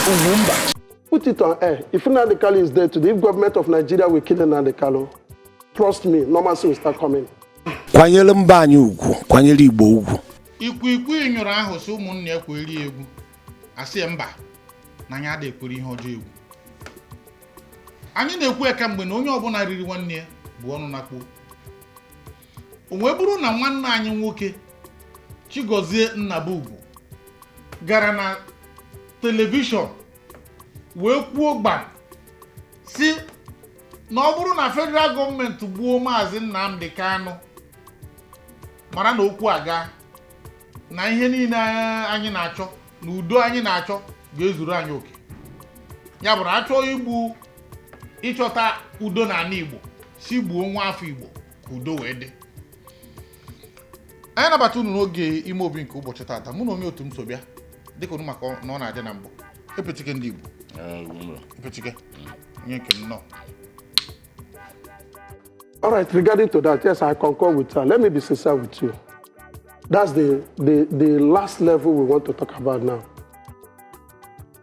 UGWUMBA. Put it on air. If Nnamdi Kanu is there today, if government of Nigeria will kill Nnamdi Kanu, trust me, normalcy will start coming. Kwanyere mba anyị ugwu, kwanyere Igbo ugwu. Ikwu nyụrụ ahụ si ụmụnne ya kweri egwu. Asị mba na anya ada ekweri ihe ọjọọ egwu. Anyị na-ekwu eke mgbe na onye ọbụla riri nwanne ya bụ ọnụ nakpo. O wee bụrụ na nwanne anyị nwoke Chigozie Nnabugwu gara na telivishọn wee kwuo gbam si na ọ bụrụ na federal gọọmenti gbuo Maazị Nnamdi Kanu mara na okwu aga na ihe niile anyị na-achọ na udo anyị na-achọ ga-ezuru anyị oke. Ya bụ na achọ igbu ịchọta udo n'ala Igbo si gbuo nwa afọ Igbo ka udo wee dị. Anyị nabata unu n'oge ime obi nke ụbọchị tata. Mụ na onye otu m so bịa dịka unu maka na ọ na-adị na mbụ. Epechike ndị Igbo. Epechike. Onye nke m nọ. All right, regarding to that, yes, I concur with her. Let me be sincere with you. That's the last level we want to talk about now.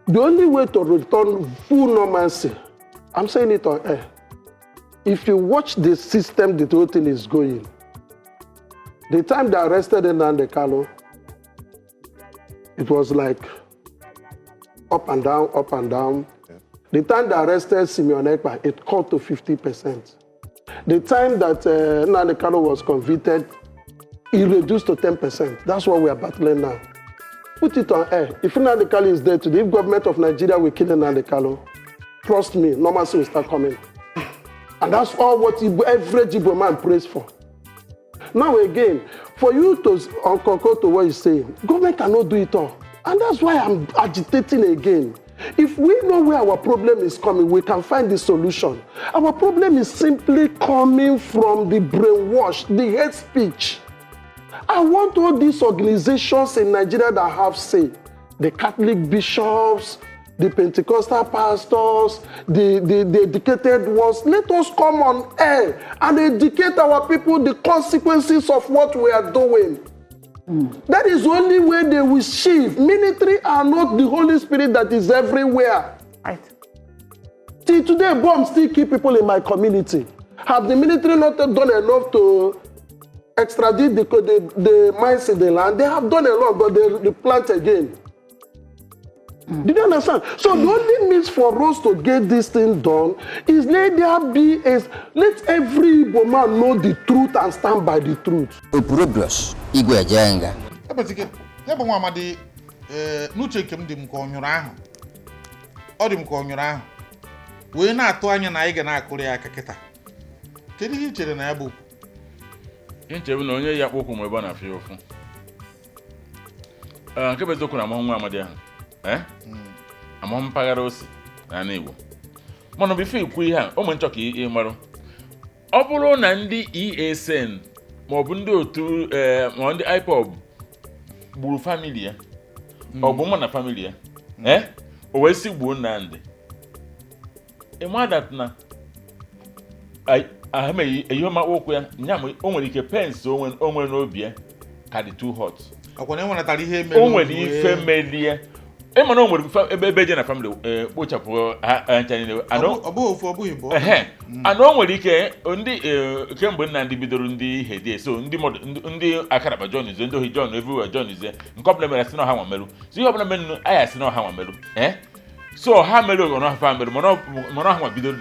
The only way to return full normalcy, I'm saying it on air, if you watch the system the whole thing is going, the time they arrested Nnamdi Kanu, it was like up and down, up and down. Yeah. The time they arrested Simeon Ekpa, it cut to 50%. The time that Nnamdi Kanu was convicted, it reduced to 10%. That's what we are battling now. Put it on air. If Nnamdi Kanu is there today, if government of Nigeria will kill Nnamdi Kanu, trust me, normalcy will start coming. And that's all what every Igbo man prays for. Now again, for you to concur to what you're saying, government cannot do it all. And that's why I'm agitating again. If we know where our problem is coming, we can find the solution. Our problem is simply coming from the brainwash, the hate speech. I want all these organizations in Nigeria that have say, the Catholic bishops, the Pentecostal pastors, the educated ones, let us come on air and educate our people the consequences of what we are doing. That is the only way they will shift. Military are not the Holy Spirit that is everywhere. Right. Till today, bombs still kill people in my community. Have the military not done enough to extradite the mines in the land? They have done a lot, but they plant again. Did you understand? So the only means for us to get this thing done is let every Igbo man know the truth and stand by the truth. Ebe nwa amadi n'uche nke m dị m ka onyụrụ ahụ. Ọ dị m ka onyụrụ ahụ. Wee na-atụ anya na anyị ga na-akụrụ ya aka kịta. Kedu ihe i chere na ya bụ? Nchebu na onye ya kpokwu mgbe ebe na-afịa ofu. Nke bụ eziokwu na amahụ nwa amadi ahụ. Amahụ mpaghara osi na Igbo. Mana bifo ikwu ihe a, o nwere nchọ ka ị marụ. Ọ bụrụ na ndị ESN ma ọ bụ ndị otu ma ndị IPOB gburu family ya, ọ bụ mma na family ya, o wee si gbuo Nnamdi. Ịma that na ahụmeghị ihe ọma okwu ya, nya o nwere ike pens o nwere n'obi ya ka dị too hot. Ọkwa na enwere ihe mere. O nwere ife melie. Ema na o nwere ebe je na family kpochapụ ancha niile. Ọ bụ ofu ọ bụ Igbo. Ana o nwere ike ndị kemgbe Nnamdi bidoro ndị hedie so ndị akaraba John Ize ndị ohi John everywhere John Ize nke ọbụla mere asị na ha nwamerụ. So ihe ọbụla mere anyị asị na ha nwamerụ. So ha mere ọnụ ha merụ mana ha nwa bidoro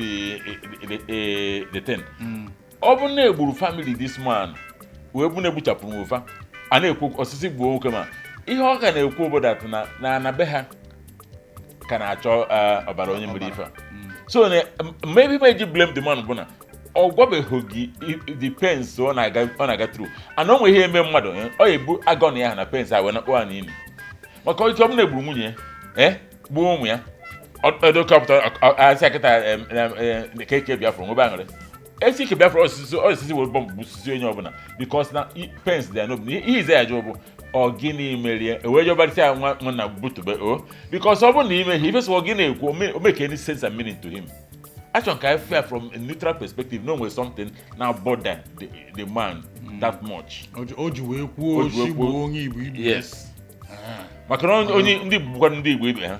the ten. Ọ bụ na egburu family this man wee bụ na egbuchapụrụ ofa a na-ekwu osisi gbuo nwoke ma ihe ọ ka na-ekwu obodo na be ha ka na-achọ ọbara onye mere ife. So maybe may blame the man bụ na ọ gwabeghị gị the pens ọ na-aga through and o nwe ihe eme mmadụ ọ ebu agọn ya na pens a wee na kpọa n'imi maka ike ọ bụ na egburu nwunye ya gbuo ụmụ ya ọdọkọpụta asị akịta keke Biafra nwebe aṅụrị esi ike Biafra osisi wee bọmbụ gbususi onye ọbụla because na pens dị n'obi ihe ize ya jụ bụ ọ gịnị merie wee jọbarịsị ya nwa na butube because ọ bụ na ime ihe ifesi ọ gị na-ekwu o make any sense and meaning to him. Actually, I fear from a neutral perspective, no way something now bother the man that much. Yes. Maka onye ndị bukwa ndị Igbo ibe ha.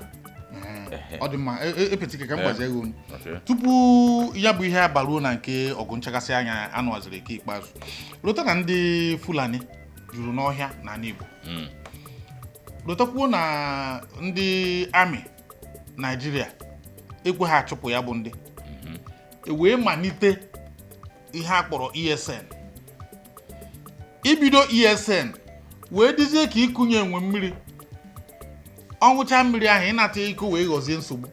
ọ dị mma epetike ka m gwazie ego tupu ya bụ ihe abaruo na nke ọgụ nchakasị anya anụwaziri eke ikpeazụ lota na ndị Fulani juru n'ọhịa na Igbo lotakwuo na ndị amị Naịjirịa ekwe ha achụpụ ya bụ ndị wee malite ihe a kpọrọ ESN ibido ESN wee dizie ka ịkụnye enwe mmiri ọnwụcha mmiri ahụ ịnata iko wee ghọzie nsogbu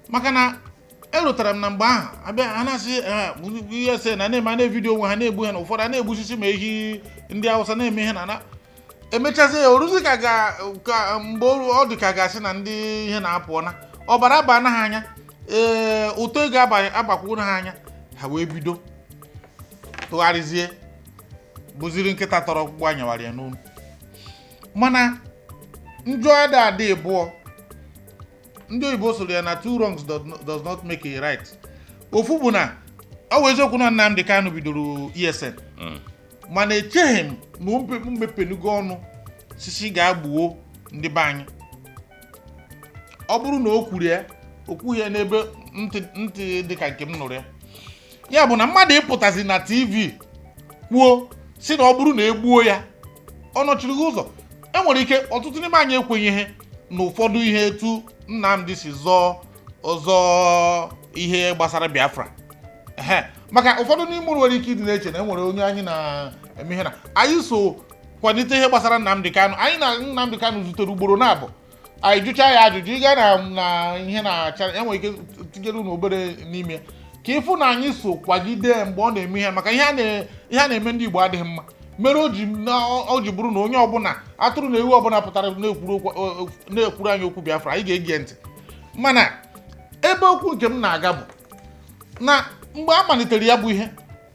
maka na elotara m na mgbe ahụ abịa ha na-asị ESN na na-eme na vidiyo onwe ha na-egbu ha na ụfọdụ a na-egbusisi ma ehi ndị Hausa na-eme ihe na emechazi ya oruzi ka mgbe ọ dị ka gasị na ndị ihe na-apụ na ọbara aba na ha anya ụtọ ego agbakwuru ha anya ha wee bido tụgharịzie bụziri nkịta tọrọ ọkpụkpụ anyawara ya n'ụlọ mana njọ adị abụọ ndị oyibo soro ya na two wrongs does not make a right. Ofu bụ na ọ wụ eziokwu na Nnamdi Kanu bidoro ESN mana echeghị m na mmepenugo ọnụ sisi ga-agbuo ndị be anyị. Ọ bụrụ na o kwuru ya okwu ya n'ebe ntị dịka nke m nụrụ ya ya bụ na mmadụ ịpụtazi na TV kwuo si na ọ bụrụ na egbuo ya ọ nọchiri ụzọ. Enwere ike ọtụtụ n'ime anyị ekwenyeghị na ụfọdụ ihe etu Nnamdi si ọzọ ihe gbasara Biafra maka ụfọdụ n'ime nwere ike ịdị na-eche na enwere onye anyị na-eme ihe na anyị so kwalite ihe gbasara Nnamdi Kanu. Anyị na Nnamdi Kanu zutere ugboro na-abụ anyị jụcha ya ajụjụ ịga na ihe na-acha enwere ike tinyere unu obere n'ime ka ịfụ na anyị so kwagide mgbe ọ na-eme ihe maka ihe a na-eme ndị Igbo adịghị mma mere o ji bụrụ na onye ọbụla atụrụ na ewu ọbụla pụtara na-ekwuru anyị okwu Biafra anyị ga-ege ntị. Mana ebe okwu nke m na-aga bụ na mgbe a malitere ya bụ ihe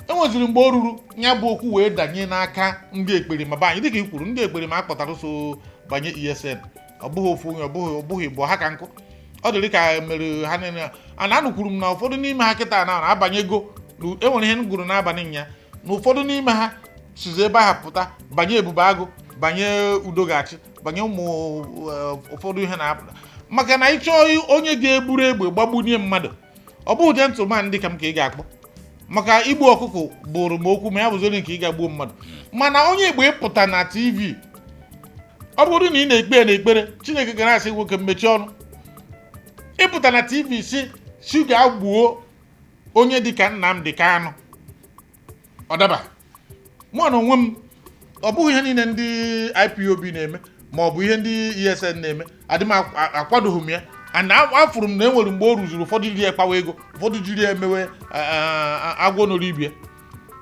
enweziri mgbe o ruru ya bụ okwu wee danye n'aka ndị ekperima be anyị dịka i kwuru ndị ekperima akpọtara so banye ESN ọ bụghị ofu onye ọ bụghị Igbo ha ka nkụ ọ dịrị ka mere ha niile anụkwuru m na ụfọdụ n'ime ha kịta na-abanyego enwere ihe m gụrụ n'abalị nya na ụfọdụ n'ime ha sizi ebe ahụ pụta banye Ebube Agụ banye Udogachi banye ụmụ ụfọdụ ihe na-apụta maka na ịchọọ onye ga-eburu egbe gbagbunye mmadụ ọ bụghị gentleman dị ka m ka ị ga-akpọ maka igbu ọkụkọ bụrụ m okwu ma ya bụzi onye nke ị ga-gbuo mmadụ. Mana onye egbe ịpụta na TV ọ bụrụ na ị na-ekpe n'ekpere Chineke ga na-asị nwoke mmechi ọnụ ịpụta na TV si ga-gbuo onye dịka Nnamdi Kanu ọ daba mụ na onwe m ọ bụghị ihe niile ndị IPOB na-eme ma ọ bụ ihe ndị ESN na-eme adị m akwadoghị m ya and afụrụ m na enwere mgbe o ruzuru ụfọdụ jiri ekpawa ego ụfọdụ jiri emewe agwọ nọrọ ibie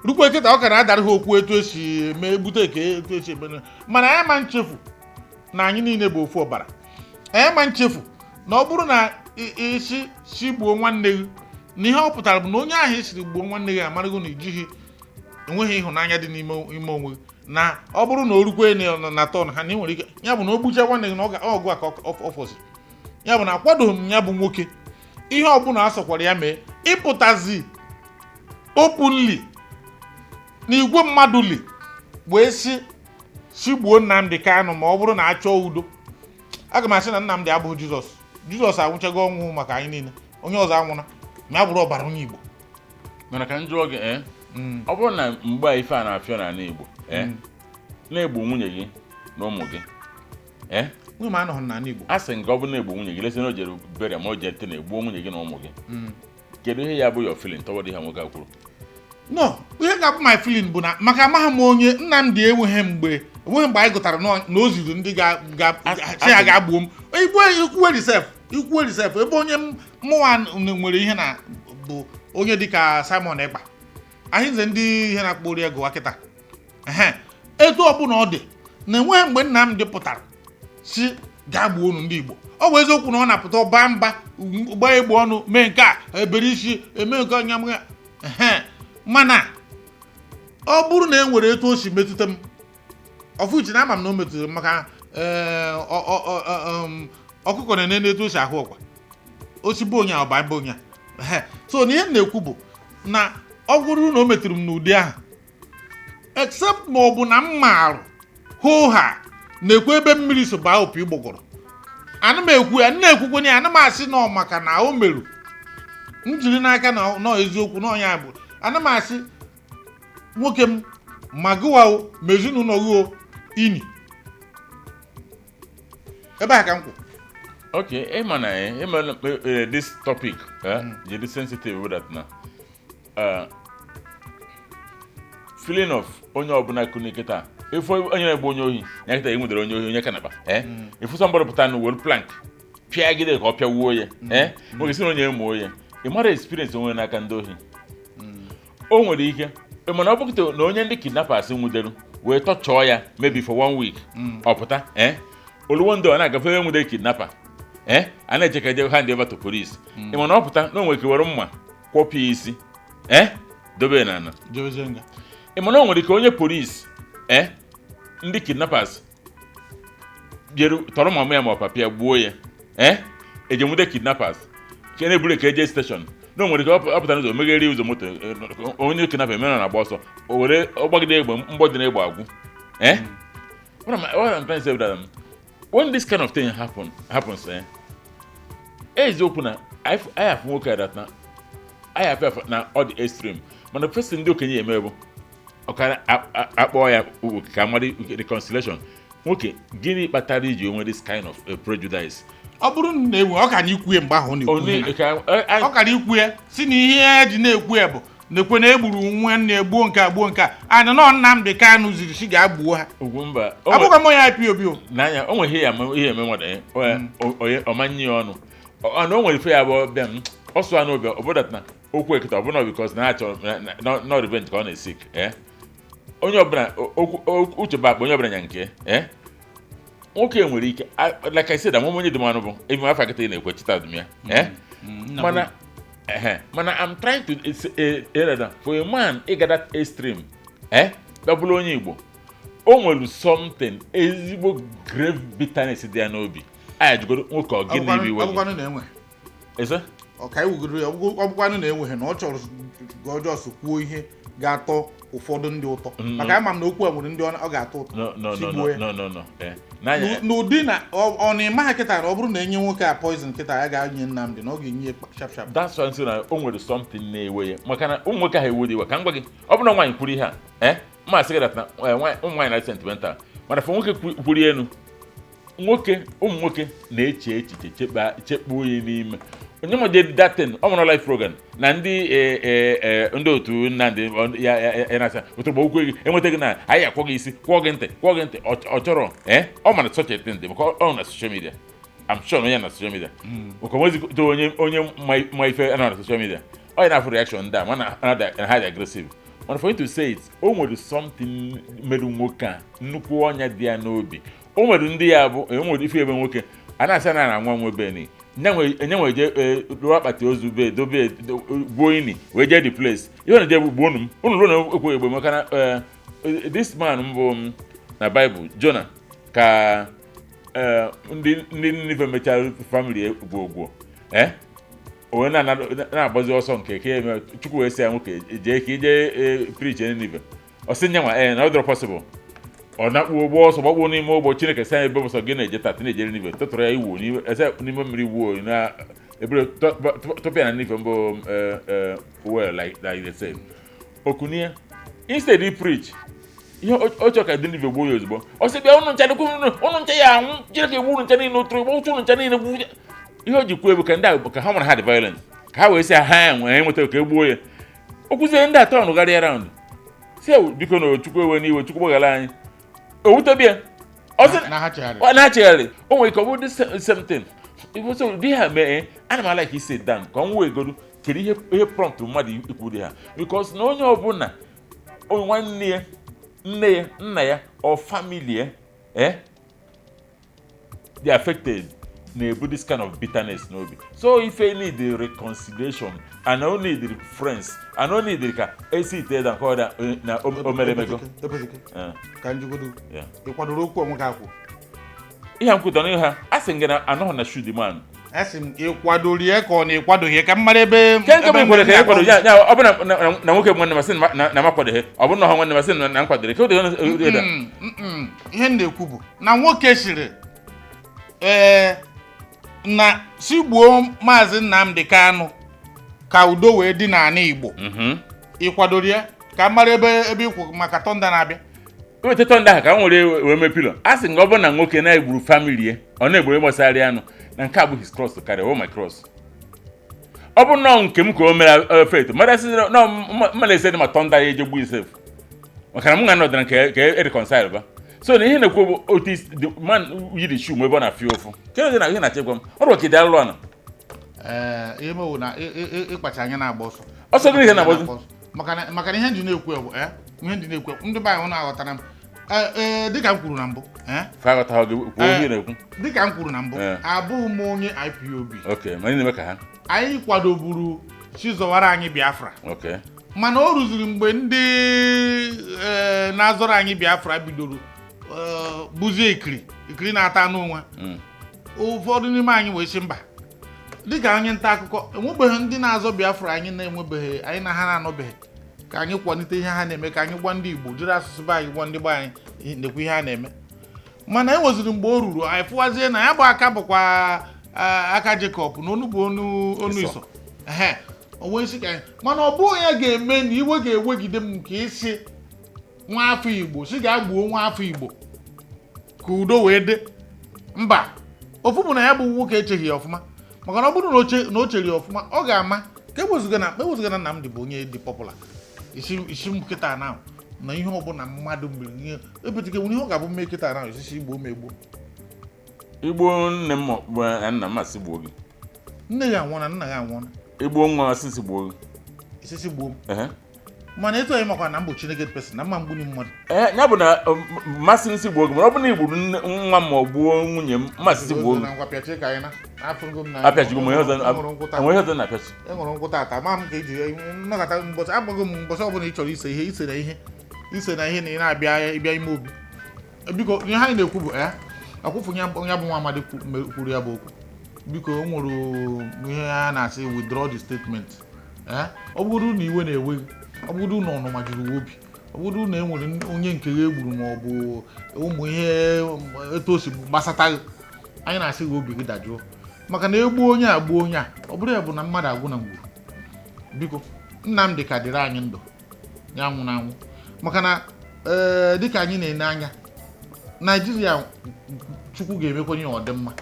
rukwa eketa ọ ka na-adara ha okwu etu esi eme egbute etu esi eme mana anyị ma nchefu na anyị niile bụ ofu ọbara. Anyị ma nchefu na ọ bụrụ na isi gbuo nwanne gị na ihe ọ pụtara bụ na onye ahụ esiri gbuo nwanne gị amarago na ijighị enweghị ịhụnanya dị n'ime onwe gị na ọ bụrụ na o rukwe na tọn ha na ị nwere ike ya bụ na o gbucha nwanne gị na ọgụ aka ọfọsi ya bụ na akwadoghị m ya bụ nwoke ihe ọbụla a sọkwara ya mee ịpụtazi openly na igwe mmadụ li wee si gbuo Nnamdi Kanu ma ọ bụrụ na achọọ udo. Aga m asị na Nnamdi abụghị Jizọs anwụchago ọnwụ maka anyị niile onye ọzọ anwụna ma ya bụrụ ọbara onye Igbo. Mana ka m jụọ gị ọ bụrụ na mgbe ife a na-afịọ n'ala Igbo na-egbu nwunye gị na ụmụ gị nwunye m anọghị n'ala Igbo a sị nke ọ bụrụ na egbu nwunye gị lesi na o jere bere ma o jere te na-egbuo nwunye gị na ụmụ gị kedu ihe ya bụ your feeling toward ihe nwoke kwuru? No, ihe ga-abụ my feeling bụ na maka amaghị m onye Nnamdi enweghị mgbe anyị gụtara na o ziri ndị ga-agbuo m ikwuwe risef ebe onye mụnwa nwere ihe na bụ onye dịka Simon Ekpa ahịnze ndị ihe na-akpọ ego wakịta etu ọbụla ọ dị na enweghị mgbe Nnamdi pụtara si gaa gbuo unu ndị Igbo. Ọ bụ eziokwu na ọ na-apụta ọba mba gbaa egbe ọnụ mee nke a ebere isi eme nke ọnya mana ọ bụrụ na e nwere etu o si metụta m ọfụchi na ama m na o metụtara maka ọkụkọ na-ene etu o si ahụ ọkwa osigbo onye ọba mba onye so na ihe m na-ekwu bụ na ọ bụrụ na o metụrụ m n'ụdị ahụ except ma ọ bụ na m maarụ hụ ha na-ekwu ebe mmiri so baa opi ịgbọgọrọ ana m ekwu ya na-ekwukwe ya ana m asị na maka na o merụ njiri n'aka na eziokwu na ọnya bụ ana m asị nwoke m magụwa ma ezinụlọ gị ini ebe a ka m kwụ. Okay, this topic, very sensitive with that now. Feeling of onye ọbụla kuniketa. If onye na-egbu onye ohi, ya kita enwudere onye ohi onye kanaba. If somebody put on word plank, pia gide ka pia wuo ye. Mo gisi onye emu ye. E mara experience onwe na aka ndị ohi. O nwere ike. E mana ọbụkite na onye ndị kidnappers nwuderu, wee tọchọọ ya maybe for 1 week. Ọpụta, oluwondo ọ na-agafe nwude kidnapper. A na-echeka je hand over to police. E mana ọpụta na onwe ke were mma kwọpịa isi. Dobe na ana. Jozenga. E mana onwere ke onye police ndị kidnappers bịaru tọrọ mama ya ma papịa gbuo ya ejemude kidnappers ke na-eburu ka eje station na onwere ka ọpụta n'ụzọ meghere ụzọ moto onye kidnapper mere na-agba ọsọ o were ọgbagide egbe mgbọ dị na-egbe agwụ what I'm trying to say that when this kind of thing happens eziokwu na I have nwoke that na I have na all the extreme mana first ndị okenye eme bụ ọkara akpọ ya ka amadi reconciliation nwoke gịnị kpatara iji onwe this kind of prejudice ọ bụrụ na ewu ọ ka anyị kwue mgbe ahụ ọ kara ikwu ya si na ihe eji na-ekwu ya bụ na-ekwe na egburu nwanne egbuo nke agbuo nke a na nọ Nnamdi Kanu ziri si ga-agbuo ha Ugwumba abụkwa m onye IPOB n'anya o nwere ihe eme nwada onye ọmanye ọnụ ọ na o nwere ife ya bụ bịa ọsụ anụ obi obodo na okwu eketa ọbụna because na achọrọ no revenge ka ọ na-esik onye ọbụla uche bụ akpa onye ọbụla nya nke nwoke nwere ike like I said amụma onye dị mmanụ bụ even afọ akịta ị na-ekwe chita dum ya mana I'm trying to for a man ị ga that extreme bịabụrụ onye Igbo o nwere something ezigbo grave bitterness dị ya n'obi anyị jụgoro nwoke ọ gị n'ibi iwe eze ọka iwugoro ya ọbụkwanụ na-enweghị na ọ chọrọ ọjọọ kwuo ihe ga-atọ ụfọdụ ndị ụtọ maka ama m na okwu a nwere ndị ọ ga-atọ ụtọ n'ụdị na ọ na-eme ha kịta na ọ bụrụ na enye nwoke a poison kịta ya ga-enye Nnamdi na ọ ga-enye sharp sharp. That's why na o nwere something na-ewe ya maka na ụmụ nwoke ha ewe dị iwe ka m gwa gị ọ bụrụ na nwaanyị kwuru ihe a ma asị gị na ụmụ nwaanyị na sentimental mana fọ nwoke kwuru elu ụmụ nwoke na-eche echiche chekpuo ya n'ime onye mo did that thing ọ nwere life program na ndị otu Nnamdi ya na-asa ụtụgbo okwu gị enwetaghị na anyị akwọ gị isi kwụọ gị ntị ọ chọrọ ọ mana such a thing dị maka ọ na social media I'm sure na ya na social media maka nwezikọta onye ma ife anọ na social media ọ ya na-afụ reaction ndị a mana ha dị aggressive mana for you to say it o nwere something merụ nwoke a nnukwu ọnya dị ya n'obi o nwere ndị ya bụ enwere ife ebe nwoke a na-asa na nwa nwebeni enye nwe je ruo akpati ozu be dobe gbuo ini wee je the place ihe na je gbuo unu ruo na ekwe egbe maka na this man mbụ na Bible Jonah ka ndị Nive mechara family ogwo onwe na-agbazi ọsọ nke ka eme Chukwu wee sị ya nwoke jee ka ije preach Nive ọ sị nyanwa na ọ dịrọ possible ọ na-akpụ ụgbọ ọsọ gbagbuo n'ime ụgbọ Chineke sị anyị ebe ọsọ gị na-eje tata na-ejere Nive tụtụrụ ya iwu n'ime mmiri wuo na ebere tọpịa na Nive mbụ well like they said okunie instead he preach ihe ọ chọrọ ka dị Nive gbuo ya ozugbo ọ sị bịa ụnụ ncha ya anwụ Chineke gbuo ncha niile otu ụnụ ncha niile gbuo ihe o ji kwuo bụ ka ndị ahụ ka ha nwere ha dị violent ka ha wee sị ha nwere enweta ka e gbuo ya o kwuzie ndị atọ ọnụgharịa raụnd si biko na Chukwu ewe n'iwe Chukwu gbaghara anyị owutebia na-achịgharị o nwere ka ọ bụ dị same thing so di ha mee ana m like isi dan ka ọ nwee egodu kedu ihe prompt mmadụ ikwu di ha because na onye ọbụla nwanne ya nne ya nna ya or family ya they affected na-ebu this kind of bitterness n'obi so if you need the reconciliation and only the friends and only the ka esi ite da ka ọda na omeremego ka njugodu ịkwadoro okwu onwe ka akwụ ihe m kwutara ihe ha asị ngị na anọghị na shoot the man asị m ịkwadoro ya ka ọ na-ekwadoghị ka mmara ebe kwere ka ịkwado ya ọ bụ na nwoke bụ nwanne masị na makwadoghị ọ bụ na ha nwanne masị na nkwadoro ka ihe m na-ekwu bụ na nwoke siri na si gbuo Maazị Nnamdi Kanu ka udo wee dị n'ala Igbo ị kwadoro ya ka mara ebe ikwu maka tọnda na-abịa wete tọnda ha ka m nwere wee mepilo a sị nga ọ bụ na nwoke na-egburu famili ya ọ na-egburu gbasara anụ na nke a bụ his cross karịa my cross ọ bụ nọọ nke m ka o mere fet mara sị nọ mma na-ese dị ma tọnda ya ejegbu isef maka na m ga-anọdara ka e reconcile ba so na ihe na-ekwu bụ otu man yiri shu ebe ọ na-afịa ụfụ kedụ na ihe na-achịkwa m ọrụ okede alụ ọnụ ihe mewu na ịkpacha anya na-agba ọsọ gị ihe na-agba ọsọ maka na ihe ndị na-ekwu bụ ihe ndị na-ekwu ndị be anyị na-aghọtara m dịka m kwuru na mbụ dịka m kwuru na mbụ abụghị m onye IPOB anyị kwadoburu chizọwara anyị Biafra mana o rụziri mgbe ndị na-azọrọ anyị Biafra bidoro buzie ikiri na-ata anụ onwe ụfọdụ n'ime anyị wee sị mba dịka anyị nta akụkọ enwebeghị ndị na-azọ Biafra anyị na-enwebeghị anyị na ha na-anọbeghị ka anyị kwalite ihe ha na-eme ka anyị gwa ndị Igbo jiri asụsụ be anyị gwa ndị be anyị nekwa ihe ha na-eme mana e nweziri mgbe o ruru anyị fụwazie na ya bụ aka bụkwa aka Jacob na onu bụ onu iso onwe isi ka anyị mana ọ bụghị ya ga-eme na iwe ga-ewegide m nke isi nwa afọ Igbo si ga-agbuo nwa afọ Igbo ka udo wee dị mba ofu bụ na ya bụ nwoke echeghị ya ọfụma maka na ọ bụrụ na o chere ya ọfụma ọ ga-ama ka ewezụga na Nnamdi bụ onye dị popular isi nkịta na ihe ọbụla mmadụ mere ihe epetike nwere ihe ọ ga-abụ mme kịta na isi Igbo megbo Igbo nne m bụ nna m asị gbuo gị nne ya anwụọna nna ya anwụọna Igbo nwa asịsị gbuo gị isisi gbuo m mana etu anyị makwa na mbụ Chineke person na mma mgbuni mmadụ ya bụ na mmasị nsị gbuo gị mana ọ bụ na igburu nwa m ma ọ gbuo nwunye m mmasị gbuo gị apịachigo m enweghị ọzọ na-apịachi enwere nkwụta ata ma m ka eji nnọkọta mbọchị agbago m mbọchị ọbụla ị chọrọ ise na ihe na ị na-abịa ịbịa ime obi biko ihe anyị na-ekwu bụ akwụfụ ya bụ nwa amadi kwuru ya bụ okwu biko o nwere ihe a na-asị withdraw the statement ọ bụrụ na iwe na-ewe ọ bụrụ na ọnụma juru obi ọ bụrụ na e nwere onye nke ya egburu ma ọ bụ ụmụ ihe etu o si gbasata gị anyị na-asị gị obi gị dajụọ maka na egbuo onye a gbuo onye a ọ bụrụ ya bụ na mmadụ agwụ na ngwuru biko Nnamdi ka dịrị anyị ndụ ya nwụ na anwụ maka na dịka anyị na-ene anya Naijiria Chukwu ga-emekwenye ọ dị mma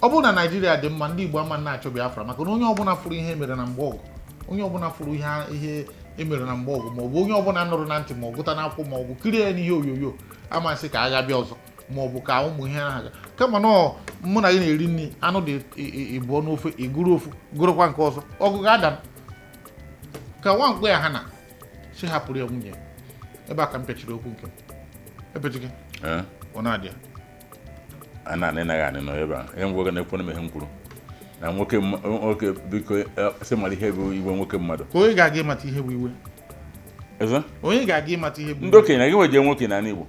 ọ bụrụ na Naijiria dị mma ndị Igbo ama na-achọ Biafra maka na onye ọbụla fụrụ ihe mere na mgbe ọgụ onye ọbụla fụrụ ihe emere na mgbe ọgụ maọbụ onye ọbụla nụrụ na ntị ma ọ gụta n'akwụkwọ maọbụ kirie ya n'ihe onyonyo amasị ka agha bịa ọzọ maọbụ ka ụmụ ihe na-aga kama na mụ na gị na-eri nri anụ dị ịbụọ n'ofe iguru ofu gụrụkwa nke ọzọ ọgụ ga-ada ka nwa mkpe ya ha na si hapụrụ ya nwunye ebe a ka m pechiri okwu nke m epechike ọ na-adị a na-anaghị anị nọ ebe a ihe ngwa na-ekwu na ihe m kwuru na nwoke biko sị mara ihe bụ iwe nwoke mmadụ ka onye ga-aga ịmata ihe bụ iwe onye ga-aga ịmata ihe bụ ndị okenye na gị nweje nwoke na Igbo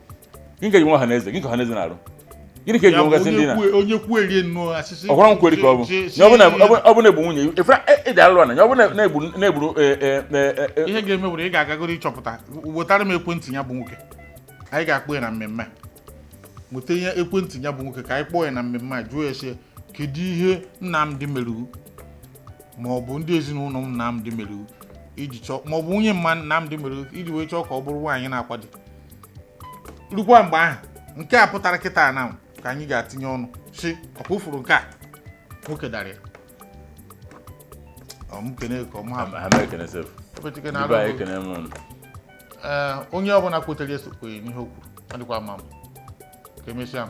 gị ka ji nwe ọhaneze gị ka ọhaneze na-arụ gịnị ka eji nwegasị ndị na onye kwuo erie nnọọ asịsị ọkwara m kweri ka ọ bụ ọ bụ na-egbu nwunye efere ịdị alụ ana ọ bụ na-egburu ihe ga-eme bụrụ ị ga-agagoro ịchọpụta wetara m ekwentị ya bụ nwoke anyị ga-akpọ ya na mmemme nweta ihe ekwentị ya bụ nwoke ka anyị kpọọ ya na mmemme a jụọ ya sị kedu ihe Nnamdi mere ma ọ bụ ndị ezinụlọ m Nnamdi mere iji chọọ ma ọ bụ nwunye mma Nnamdi mere iji wee chọọ ka ọ bụrụ nwaanyị na-akwado rukwa mgbe ahụ nke a pụtara kịta na ka anyị ga-atinye ọnụ si ọkpụfuru nke a nwoke dara ya onye ọbụla kwetere eso kwenye n'ihe o kwuru ọ dịkwa mma m ka emesịa m